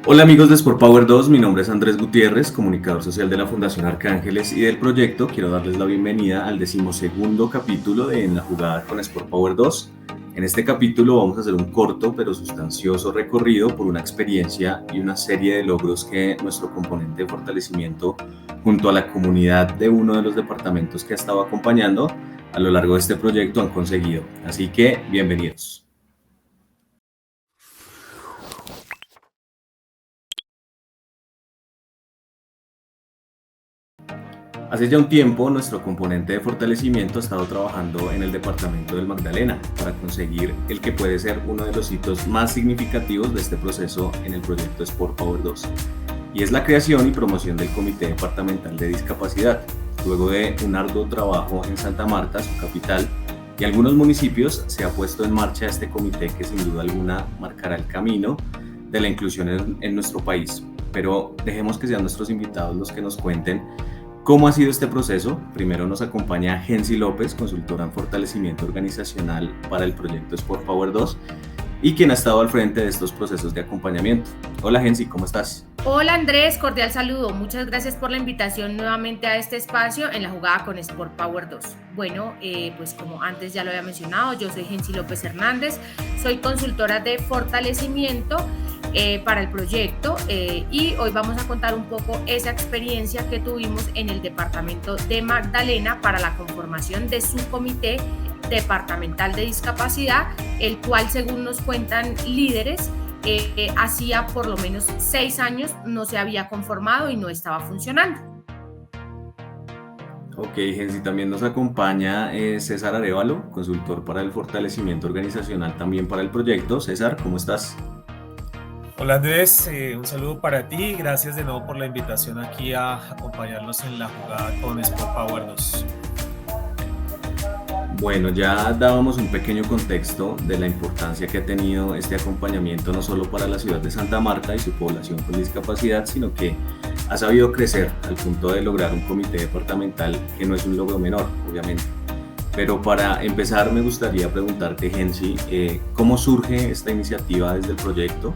Hola amigos de Sport Power 2, mi nombre es Andrés Gutiérrez, comunicador social de la Fundación Arcángeles y del proyecto. Quiero darles la bienvenida al 12º capítulo de En la Jugada con Sport Power 2. En este capítulo vamos a hacer un corto pero sustancioso recorrido por una experiencia y una serie de logros que nuestro componente de fortalecimiento junto a la comunidad de uno de los departamentos que ha estado acompañando a lo largo de este proyecto han conseguido. Así que, bienvenidos. Hace ya un tiempo, nuestro componente de fortalecimiento ha estado trabajando en el departamento del Magdalena para conseguir el que puede ser uno de los hitos más significativos de este proceso en el proyecto Sport Power 2, y es la creación y promoción del Comité Departamental de Discapacidad. Luego de un arduo trabajo en Santa Marta, su capital, y algunos municipios, se ha puesto en marcha este comité que sin duda alguna marcará el camino de la inclusión en nuestro país. Pero dejemos que sean nuestros invitados los que nos cuenten ¿cómo ha sido este proceso? Primero nos acompaña Gensi López, consultora en fortalecimiento organizacional para el proyecto Sport Power 2 y quien ha estado al frente de estos procesos de acompañamiento. Hola Gensi, ¿cómo estás? Hola Andrés, cordial saludo. Muchas gracias por la invitación nuevamente a este espacio en la jugada con Sport Power 2. Bueno, pues como antes ya lo había mencionado, yo soy Gensi López Hernández, soy consultora de fortalecimiento para el proyecto y hoy vamos a contar un poco esa experiencia que tuvimos en el departamento de Magdalena para la conformación de su comité departamental de discapacidad, el cual, según nos cuentan líderes, hacía por lo menos 6 años no se había conformado y no estaba funcionando. Ok, Gensi, también nos acompaña César Arévalo, consultor para el fortalecimiento organizacional también para el proyecto. César, ¿cómo estás? Hola Andrés, un saludo para ti, gracias de nuevo por la invitación aquí a acompañarnos en la jugada con Sport Power 2. Bueno, ya dábamos un pequeño contexto de la importancia que ha tenido este acompañamiento no solo para la ciudad de Santa Marta y su población con discapacidad, sino que ha sabido crecer al punto de lograr un comité departamental que no es un logro menor, obviamente. Pero para empezar me gustaría preguntarte, Gensi, ¿cómo surge esta iniciativa desde el proyecto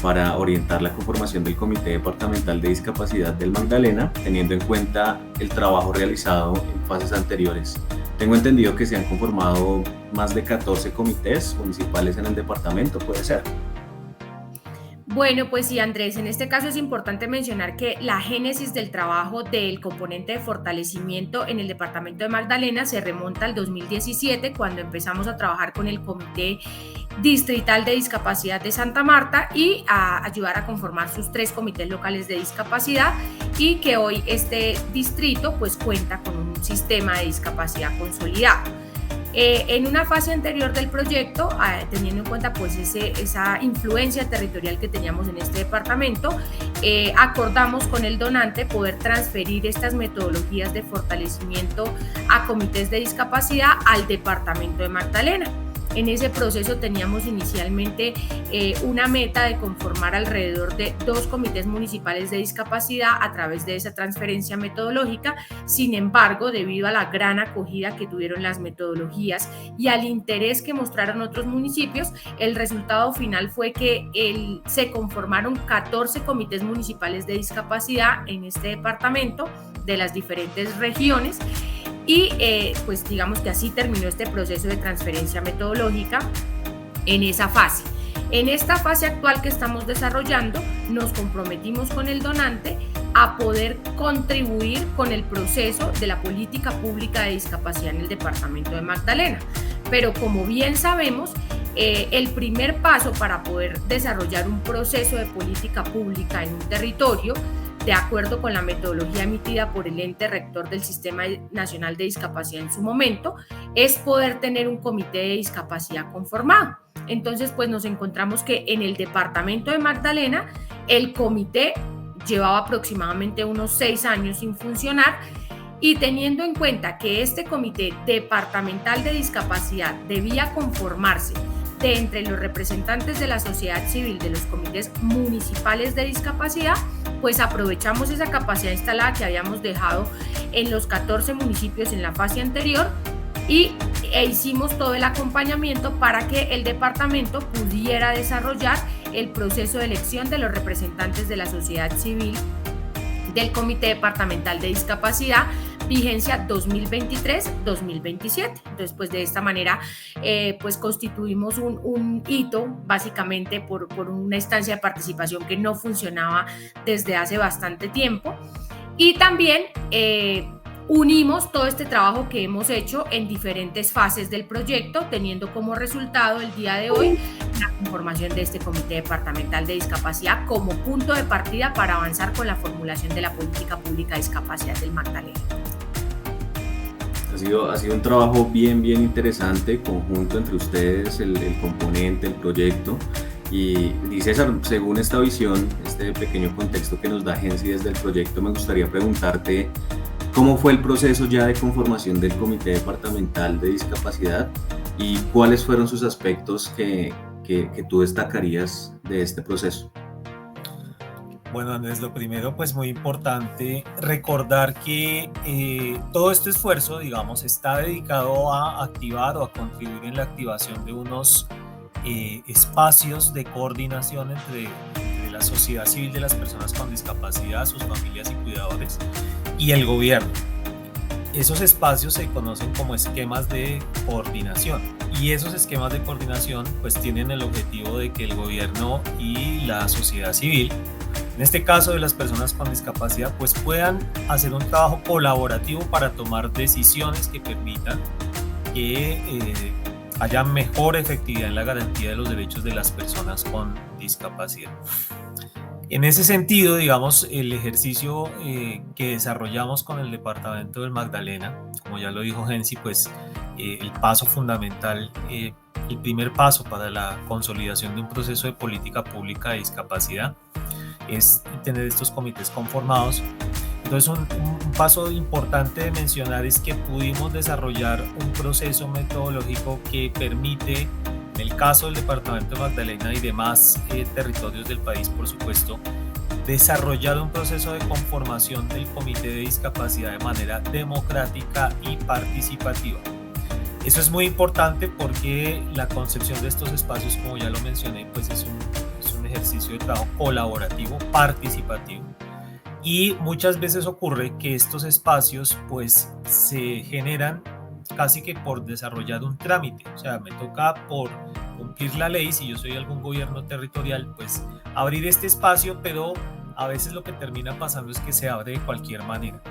para orientar la conformación del Comité Departamental de Discapacidad del Magdalena, teniendo en cuenta el trabajo realizado en fases anteriores? Tengo entendido que se han conformado más de 14 comités municipales en el departamento, ¿puede ser? Bueno, pues sí, Andrés, en este caso es importante mencionar que la génesis del trabajo del componente de fortalecimiento en el departamento de Magdalena se remonta al 2017, cuando empezamos a trabajar con el Comité Distrital de Discapacidad de Santa Marta y a ayudar a conformar sus 3 comités locales de discapacidad, y que hoy este distrito pues cuenta con un sistema de discapacidad consolidado. En una fase anterior del proyecto, teniendo en cuenta pues esa influencia territorial que teníamos en este departamento, acordamos con el donante poder transferir estas metodologías de fortalecimiento a comités de discapacidad al departamento de Magdalena. En ese proceso teníamos inicialmente una meta de conformar alrededor de 2 comités municipales de discapacidad a través de esa transferencia metodológica. Sin embargo, debido a la gran acogida que tuvieron las metodologías y al interés que mostraron otros municipios, el resultado final fue que se conformaron 14 comités municipales de discapacidad en este departamento de las diferentes regiones. Y pues digamos que así terminó este proceso de transferencia metodológica en esa fase. En esta fase actual que estamos desarrollando, nos comprometimos con el donante a poder contribuir con el proceso de la política pública de discapacidad en el departamento de Magdalena. Pero como bien sabemos, el primer paso para poder desarrollar un proceso de política pública en un territorio, de acuerdo con la metodología emitida por el ente rector del Sistema Nacional de Discapacidad en su momento, es poder tener un comité de discapacidad conformado. Entonces, pues nos encontramos que en el departamento de Magdalena, el comité llevaba aproximadamente unos 6 años sin funcionar, y teniendo en cuenta que este comité departamental de discapacidad debía conformarse de entre los representantes de la sociedad civil de los comités municipales de discapacidad, pues aprovechamos esa capacidad instalada que habíamos dejado en los 14 municipios en la fase anterior e hicimos todo el acompañamiento para que el departamento pudiera desarrollar el proceso de elección de los representantes de la sociedad civil del Comité Departamental de Discapacidad, vigencia 2023-2027. Entonces, pues de esta manera, pues constituimos un hito, básicamente por una instancia de participación que no funcionaba desde hace bastante tiempo. Y también unimos todo este trabajo que hemos hecho en diferentes fases del proyecto, teniendo como resultado el día de hoy la conformación de este Comité Departamental de Discapacidad como punto de partida para avanzar con la formulación de la política pública de discapacidad del Magdalena. Ha sido un trabajo bien interesante, conjunto entre ustedes, el componente, el proyecto. Y César, según esta visión, este pequeño contexto que nos da Gensi desde el proyecto, me gustaría preguntarte cómo fue el proceso ya de conformación del Comité Departamental de Discapacidad y cuáles fueron sus aspectos que tú destacarías de este proceso. Bueno, Andrés, lo primero, pues muy importante recordar que todo este esfuerzo, digamos, está dedicado a activar o a contribuir en la activación de unos espacios de coordinación entre la sociedad civil de las personas con discapacidad, sus familias y cuidadores, y el gobierno. Esos espacios se conocen como esquemas de coordinación, y esos esquemas de coordinación pues tienen el objetivo de que el gobierno y la sociedad civil, en este caso de las personas con discapacidad, pues puedan hacer un trabajo colaborativo para tomar decisiones que permitan que haya mejor efectividad en la garantía de los derechos de las personas con discapacidad. En ese sentido, digamos, el ejercicio que desarrollamos con el Departamento del Magdalena, como ya lo dijo Gensi, pues el paso fundamental, el primer paso para la consolidación de un proceso de política pública de discapacidad es tener estos comités conformados. Entonces, un paso importante de mencionar es que pudimos desarrollar un proceso metodológico que permite, en el caso del Departamento de Magdalena y demás territorios del país, por supuesto, desarrollar un proceso de conformación del Comité de Discapacidad de manera democrática y participativa. Eso es muy importante porque la concepción de estos espacios, como ya lo mencioné, pues es un ejercicio de trabajo colaborativo, participativo. Y muchas veces ocurre que estos espacios pues se generan casi que por desarrollar un trámite, o sea, me toca por cumplir la ley, si yo soy algún gobierno territorial, pues abrir este espacio, pero a veces lo que termina pasando es que se abre de cualquier manera.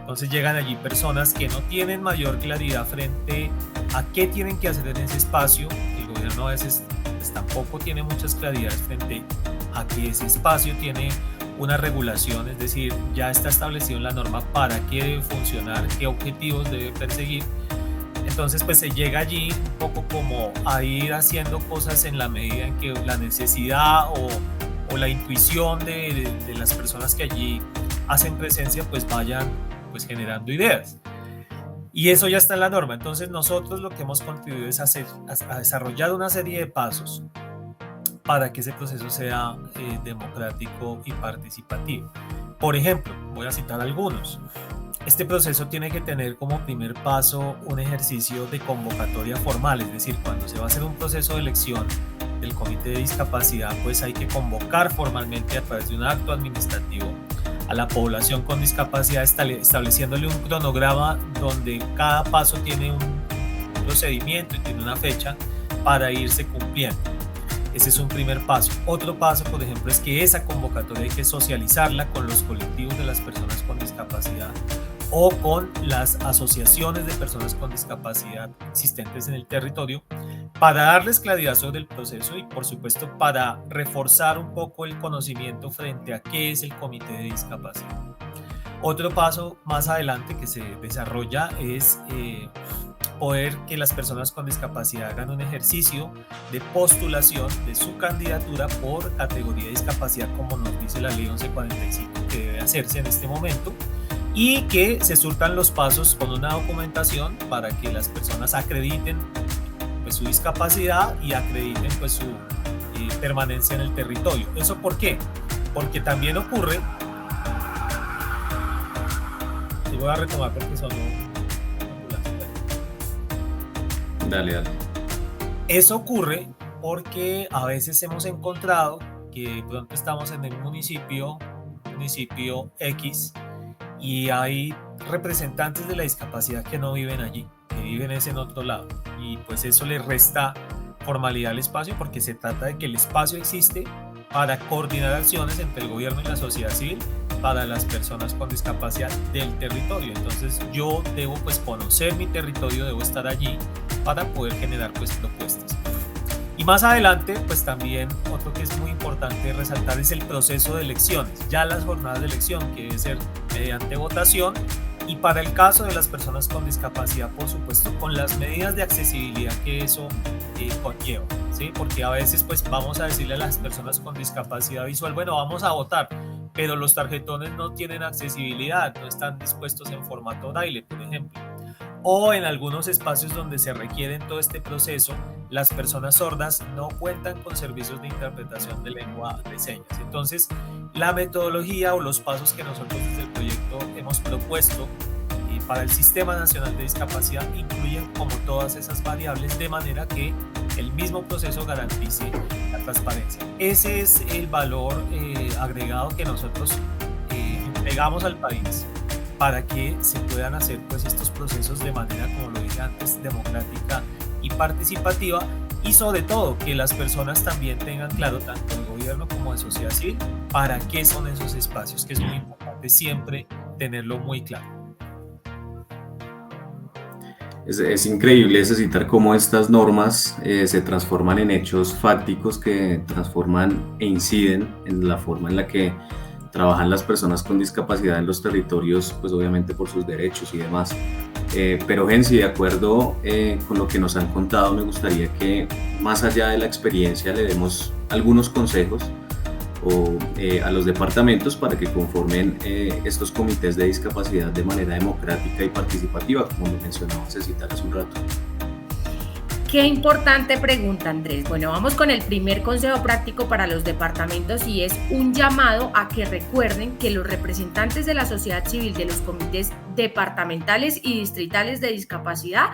Entonces llegan allí personas que no tienen mayor claridad frente a qué tienen que hacer en ese espacio. El gobierno a veces pues, tampoco tiene muchas claridades frente a que ese espacio tiene una regulación, es decir, ya está establecido en la norma para qué debe funcionar, qué objetivos debe perseguir. Entonces pues se llega allí un poco como a ir haciendo cosas en la medida en que la necesidad o la intuición de las personas que allí hacen presencia pues vayan pues generando ideas. Y eso ya está en la norma. Entonces nosotros lo que hemos contribuido es a desarrollar una serie de pasos para que ese proceso sea democrático y participativo. Por ejemplo, voy a citar algunos. Este proceso tiene que tener como primer paso un ejercicio de convocatoria formal, es decir, cuando se va a hacer un proceso de elección del Comité de Discapacidad, pues hay que convocar formalmente a través de un acto administrativo a la población con discapacidad, estableciéndole un cronograma donde cada paso tiene un procedimiento y tiene una fecha para irse cumpliendo. Ese es un primer paso. Otro paso, por ejemplo, es que esa convocatoria hay que socializarla con los colectivos de las personas con discapacidad o con las asociaciones de personas con discapacidad existentes en el territorio para darles claridad sobre el proceso y, por supuesto, para reforzar un poco el conocimiento frente a qué es el Comité de Discapacidad. Otro paso más adelante que se desarrolla es poder que las personas con discapacidad hagan un ejercicio de postulación de su candidatura por categoría de discapacidad, como nos dice la ley 1145 que debe hacerse en este momento, y que se surtan los pasos con una documentación para que las personas acrediten pues, su discapacidad y acrediten pues, su permanencia en el territorio. ¿Eso por qué? Porque también ocurre, y voy a retomar porque son Dale. Eso ocurre porque a veces hemos encontrado que de pronto estamos en el municipio X, y hay representantes de la discapacidad que no viven allí, que viven en otro lado, y pues eso le resta formalidad al espacio, porque se trata de que el espacio existe para coordinar acciones entre el gobierno y la sociedad civil para las personas con discapacidad del territorio. Entonces yo debo pues conocer mi territorio, debo estar allí para poder generar pues propuestas. Y más adelante, pues también otro que es muy importante resaltar es el proceso de elecciones, ya las jornadas de elección, que debe ser mediante votación, y para el caso de las personas con discapacidad, por supuesto, con las medidas de accesibilidad que eso conlleva, ¿sí? Porque a veces pues vamos a decirle a las personas con discapacidad visual, bueno, vamos a votar, pero los tarjetones no tienen accesibilidad, no están dispuestos en formato braille, por ejemplo. O en algunos espacios donde se requiere todo este proceso, las personas sordas no cuentan con servicios de interpretación de lengua de señas. Entonces, la metodología o los pasos que nosotros desde el proyecto hemos propuesto para el Sistema Nacional de Discapacidad incluyen como todas esas variables, de manera que el mismo proceso garantice la transparencia. Ese es el valor agregado que nosotros entregamos al país, para que se puedan hacer pues estos procesos de manera, como lo dije antes, democrática y participativa, y sobre todo que las personas también tengan claro, tanto el gobierno como la sociedad civil, para qué son esos espacios, que es muy importante siempre tenerlo muy claro. Es increíble necesitar cómo estas normas se transforman en hechos fácticos que transforman e inciden en la forma en la que trabajan las personas con discapacidad en los territorios, pues obviamente por sus derechos y demás. Pero Gensi, de acuerdo con lo que nos han contado, me gustaría que más allá de la experiencia le demos algunos consejos a los departamentos para que conformen estos comités de discapacidad de manera democrática y participativa, como lo mencionaba Cecita hace un rato. Qué importante pregunta, Andrés. Bueno, vamos con el primer consejo práctico para los departamentos, y es un llamado a que recuerden que los representantes de la sociedad civil de los comités departamentales y distritales de discapacidad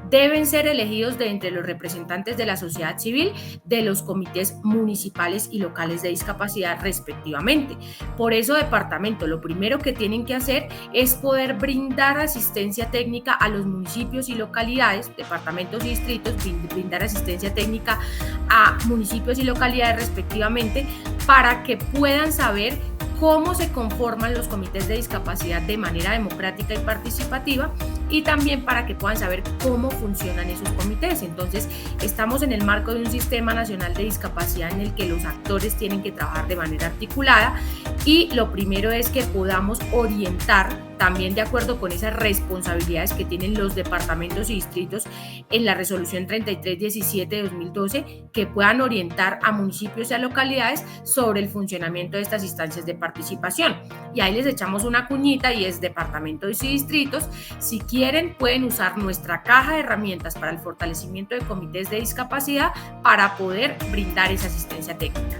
deben ser elegidos de entre los representantes de la sociedad civil de los comités municipales y locales de discapacidad respectivamente. Por eso, departamento, lo primero que tienen que hacer es poder brindar asistencia técnica a los municipios y localidades, departamentos y distritos, brindar asistencia técnica a municipios y localidades respectivamente, para que puedan saber cómo se conforman los comités de discapacidad de manera democrática y participativa, y también para que puedan saber cómo funcionan esos comités. Entonces, estamos en el marco de un Sistema Nacional de Discapacidad en el que los actores tienen que trabajar de manera articulada, y lo primero es que podamos orientar también de acuerdo con esas responsabilidades que tienen los departamentos y distritos en la resolución 3317 de 2012, que puedan orientar a municipios y a localidades sobre el funcionamiento de estas instancias de participación. Y ahí les echamos una cuñita, y es departamentos y distritos, si quieren pueden usar nuestra caja de herramientas para el fortalecimiento de comités de discapacidad para poder brindar esa asistencia técnica.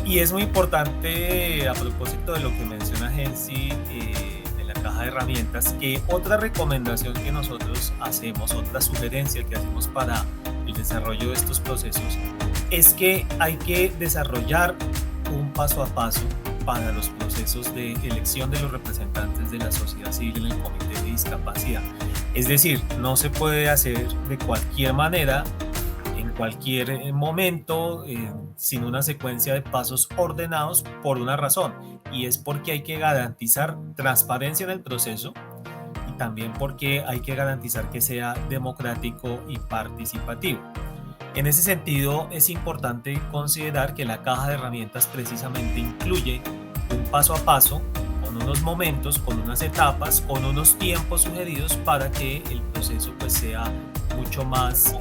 Y es muy importante, a propósito de lo que menciona Gensi, caja de herramientas, que otra recomendación que nosotros hacemos, otra sugerencia que hacemos para el desarrollo de estos procesos, es que hay que desarrollar un paso a paso para los procesos de elección de los representantes de la sociedad civil en el comité de discapacidad. Es decir, no se puede hacer de cualquier manera, en cualquier momento, sin una secuencia de pasos ordenados, por una razón, y es porque hay que garantizar transparencia en el proceso, y también porque hay que garantizar que sea democrático y participativo. En ese sentido, es importante considerar que la caja de herramientas precisamente incluye un paso a paso, con unos momentos, con unas etapas, con unos tiempos sugeridos para que el proceso pues sea mucho más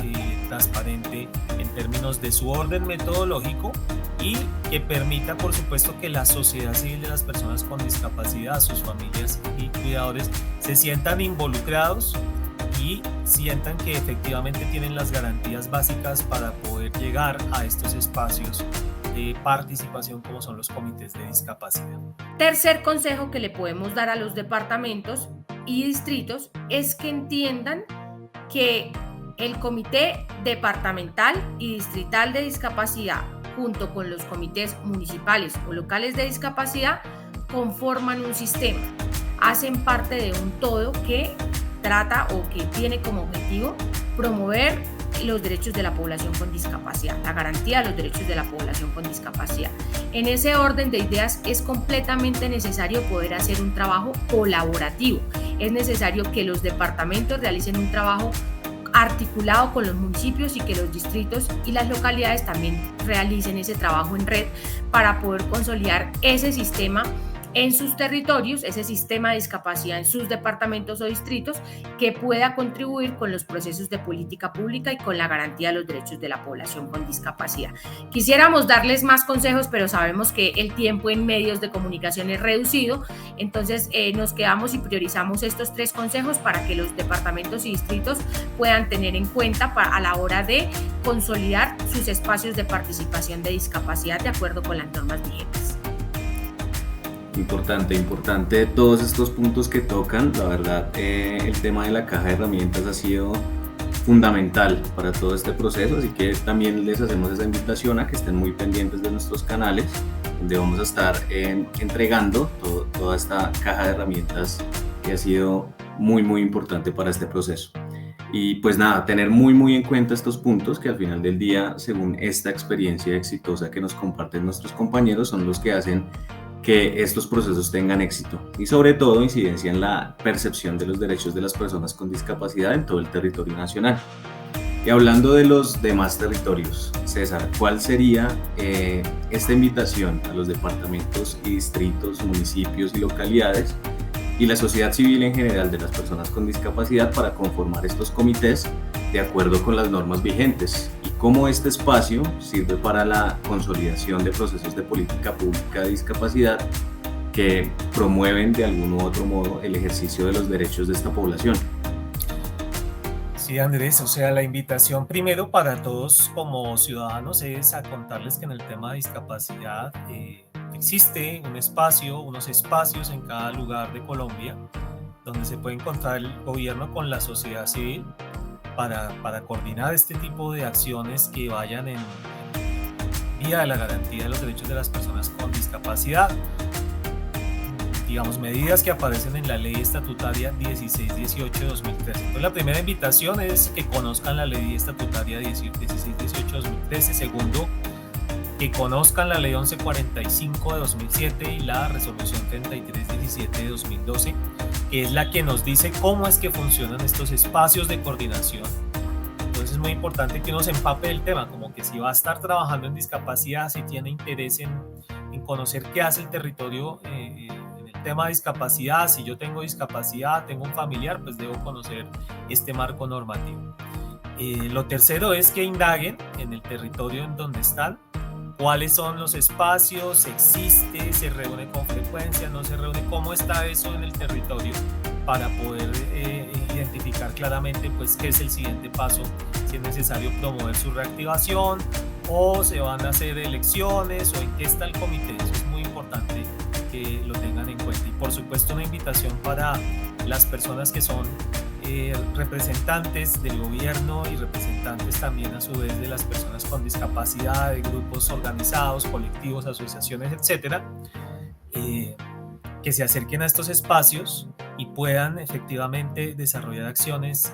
transparente en términos de su orden metodológico, y que permita, por supuesto, que la sociedad civil de las personas con discapacidad, sus familias y cuidadores se sientan involucrados y sientan que efectivamente tienen las garantías básicas para poder llegar a estos espacios de participación como son los comités de discapacidad. Tercer consejo que le podemos dar a los departamentos y distritos es que entiendan que el comité departamental y distrital de discapacidad, junto con los comités municipales o locales de discapacidad, conforman un sistema, hacen parte de un todo que trata o que tiene como objetivo promover los derechos de la población con discapacidad, la garantía de los derechos de la población con discapacidad. En ese orden de ideas es completamente necesario poder hacer un trabajo colaborativo. Es necesario que los departamentos realicen un trabajo articulado con los municipios y que los distritos y las localidades también realicen ese trabajo en red para poder consolidar ese sistema en sus territorios, ese sistema de discapacidad en sus departamentos o distritos que pueda contribuir con los procesos de política pública y con la garantía de los derechos de la población con discapacidad. Quisiéramos darles más consejos, pero sabemos que el tiempo en medios de comunicación es reducido, entonces nos quedamos y priorizamos estos 3 consejos para que los departamentos y distritos puedan tener en cuenta a la hora de consolidar sus espacios de participación de discapacidad de acuerdo con las normas vigentes. Importante todos estos puntos que tocan. La verdad, el tema de la caja de herramientas ha sido fundamental para todo este proceso, así que también les hacemos esa invitación a que estén muy pendientes de nuestros canales, donde vamos a estar entregando toda esta caja de herramientas que ha sido muy importante para este proceso. Y pues nada, tener muy en cuenta estos puntos que al final del día, según esta experiencia exitosa que nos comparten nuestros compañeros, son los que hacen que estos procesos tengan éxito y sobre todo incidencia en la percepción de los derechos de las personas con discapacidad en todo el territorio nacional. Y hablando de los demás territorios, César, ¿cuál sería esta invitación a los departamentos y distritos, municipios y localidades y la sociedad civil en general de las personas con discapacidad para conformar estos comités de acuerdo con las normas vigentes? ¿Y cómo este espacio sirve para la consolidación de procesos de política pública de discapacidad que promueven de algún u otro modo el ejercicio de los derechos de esta población? Sí, Andrés, o sea, la invitación primero para todos como ciudadanos es a contarles que en el tema de discapacidad existe unos espacios en cada lugar de Colombia donde se puede encontrar el gobierno con la sociedad civil para coordinar este tipo de acciones que vayan en vía de la garantía de los derechos de las personas con discapacidad. Digamos, medidas que aparecen en la ley estatutaria 1618 de 2013. Entonces, la primera invitación es que conozcan la ley estatutaria 1618 de 2013. Segundo, que conozcan la ley 1145 de 2007 y la resolución 3317 de 2012, que es la que nos dice cómo es que funcionan estos espacios de coordinación. Entonces es muy importante que uno se empape del tema, como que si va a estar trabajando en discapacidad, si tiene interés en conocer qué hace el territorio en el tema de discapacidad, si yo tengo discapacidad, tengo un familiar, pues debo conocer este marco normativo. Lo tercero es que indaguen en el territorio en donde están, cuáles son los espacios, existe, se reúne con frecuencia, no se reúne, cómo está eso en el territorio para poder identificar claramente pues qué es el siguiente paso, si es necesario promover su reactivación o se van a hacer elecciones o en qué está el comité. Eso es muy importante que lo tengan en cuenta. Y por supuesto una invitación para las personas que son representantes del gobierno y representantes también a su vez de las personas con discapacidad, de grupos organizados, colectivos, asociaciones, etcétera, que se acerquen a estos espacios y puedan efectivamente desarrollar acciones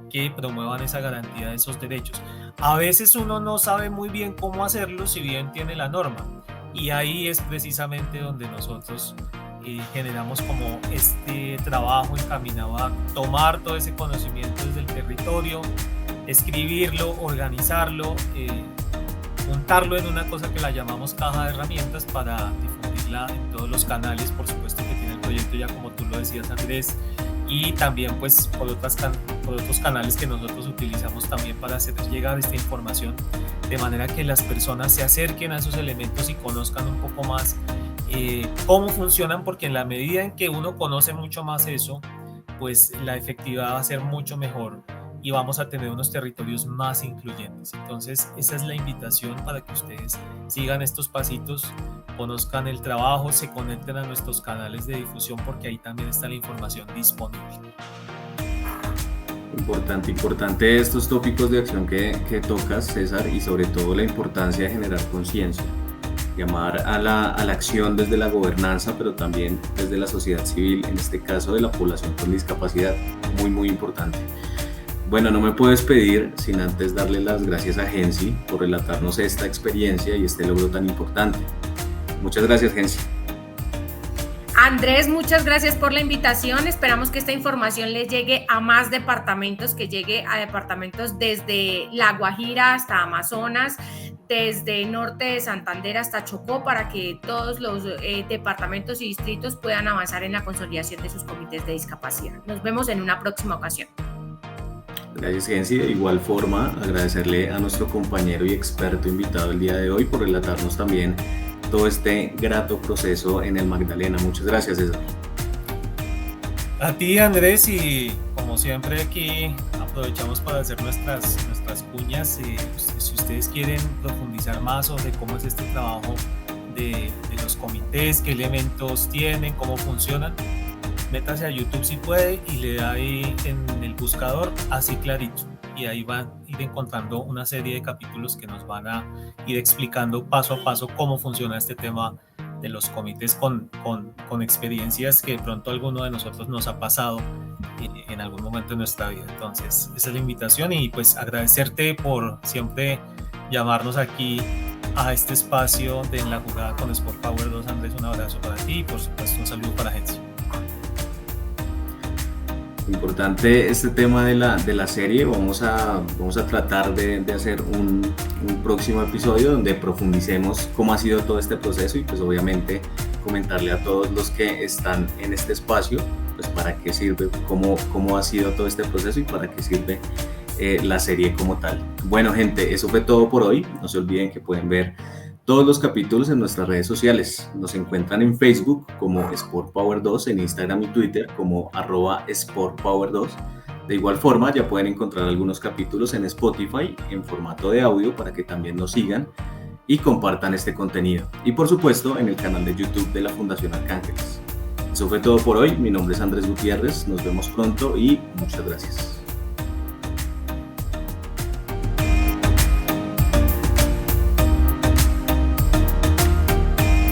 que promuevan esa garantía de esos derechos. A veces uno no sabe muy bien cómo hacerlo, si bien tiene la norma, y ahí es precisamente donde nosotros generamos como este trabajo encaminado a tomar todo ese conocimiento desde el territorio, escribirlo, organizarlo, juntarlo en una cosa que la llamamos caja de herramientas para difundirla en todos los canales, por supuesto que tiene el proyecto ya como tú lo decías, Andrés, y también pues por otros canales que nosotros utilizamos también para hacer llegar esta información de manera que las personas se acerquen a esos elementos y conozcan un poco más cómo funcionan, porque en la medida en que uno conoce mucho más eso, pues la efectividad va a ser mucho mejor y vamos a tener unos territorios más incluyentes. Entonces esa es la invitación para que ustedes sigan estos pasitos, conozcan el trabajo, se conecten a nuestros canales de difusión porque ahí también está la información disponible. Importante estos tópicos de acción que tocas, César, y sobre todo la importancia de generar conciencia, llamar a la acción desde la gobernanza, pero también desde la sociedad civil, en este caso de la población con discapacidad, muy importante. Bueno, no me puedo despedir sin antes darle las gracias a Gensi por relatarnos esta experiencia y este logro tan importante. Muchas gracias, Gensi. Andrés, muchas gracias por la invitación. Esperamos que esta información les llegue a más departamentos, que llegue a departamentos desde La Guajira hasta Amazonas, desde norte de Santander hasta Chocó, para que todos los departamentos y distritos puedan avanzar en la consolidación de sus comités de discapacidad. Nos vemos en una próxima ocasión. Gracias, Gensi. De igual forma, agradecerle a nuestro compañero y experto invitado el día de hoy por relatarnos también todo este grato proceso en el Magdalena. Muchas gracias, César. A ti, Andrés, y como siempre aquí aprovechamos para hacer nuestras cuñas. Si ustedes quieren profundizar más sobre cómo es este trabajo de los comités, qué elementos tienen, cómo funcionan, métase a YouTube si puede y le da ahí en el buscador Así Clarito, y ahí van a ir encontrando una serie de capítulos que nos van a ir explicando paso a paso cómo funciona este tema de los comités con experiencias que de pronto alguno de nosotros nos ha pasado en algún momento de nuestra vida. Entonces esa es la invitación, y pues agradecerte por siempre llamarnos aquí a este espacio de En la Jugada con Sport Power 2. Andrés, un abrazo para ti y por supuesto un saludo para Gensi. Importante este tema de la serie. Vamos a tratar de hacer un próximo episodio donde profundicemos cómo ha sido todo este proceso, y pues obviamente comentarle a todos los que están en este espacio pues para qué sirve, cómo ha sido todo este proceso y para qué sirve la serie como tal. Bueno, gente, eso fue todo por hoy. No se olviden que pueden ver todos los capítulos en nuestras redes sociales. Nos encuentran en Facebook como Sport Power 2, en Instagram y Twitter como @SportPower2. De igual forma, ya pueden encontrar algunos capítulos en Spotify en formato de audio para que también nos sigan y compartan este contenido. Y por supuesto, en el canal de YouTube de la Fundación Arcángeles. Eso fue todo por hoy. Mi nombre es Andrés Gutiérrez. Nos vemos pronto y muchas gracias.